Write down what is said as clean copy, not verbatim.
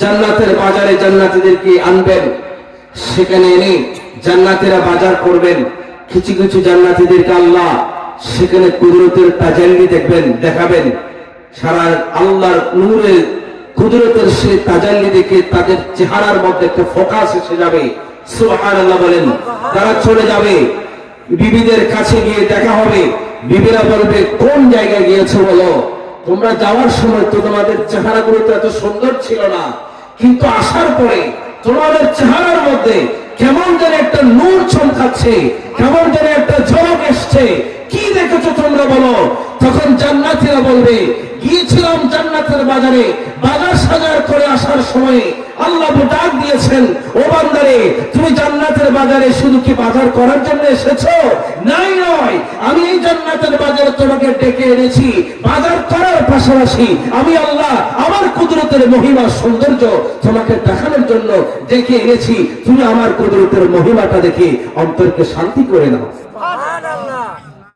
জান্নাতের বাজারে জান্নাতীদেরকে আনবেন, সেখানে এনে জান্নাতীরা বাজার করবেন। কিছু কিছু জান্নাতীদেরকে আল্লাহ সেখানে কুদরতের তাজাল্লি দেখাবেন। সারা আল্লাহর নূরে কুদরতের সে তাজাল্লি দেখে তাদের চেহারার মধ্যে একটা ফোকাস এসে যাবে। সুবহানাল্লাহ বলেন। তারা চলে যাবে, বিবিদের কাছে গিয়ে দেখা হবে। বিবিরা বলবে, কোন জায়গায় গিয়েছো বলো? তোমরা যাওয়ার সময় তো তোমাদের চেহারাগুলো তো এত সুন্দর ছিল না, কিন্তু আসার পরে তোমাদের চেহারার মধ্যে কেমন যেন একটা নূর চমকাচ্ছে, কেমন যেন একটা ঝলক এসছে। কি দেখেছো তোমরা বলো? তখন জান্নাতীরা বলবে, গিয়েছিলাম জান্নাতের বাজারে, বাজার সাজার করে আসার সময় আল্লাহ ডাক দিয়েছেন, ও বান্দারে, তুমি জান্নাতের বাজারে শুধু কি বাজার করার জন্য এসেছো? নাই নয়, আমি এই জান্নাতের বাজারে তোমাকে ডেকে এনেছি বাজার করার পাশাপাশি আমি আল্লাহ আমার কুদরতের মহিমা সৌন্দর্য তোমাকে দেখানোর জন্য ডেকে এনেছি। তুমি আমার কুদরতের মহিমাটা দেখে অন্তরকে শান্তি করে নাও।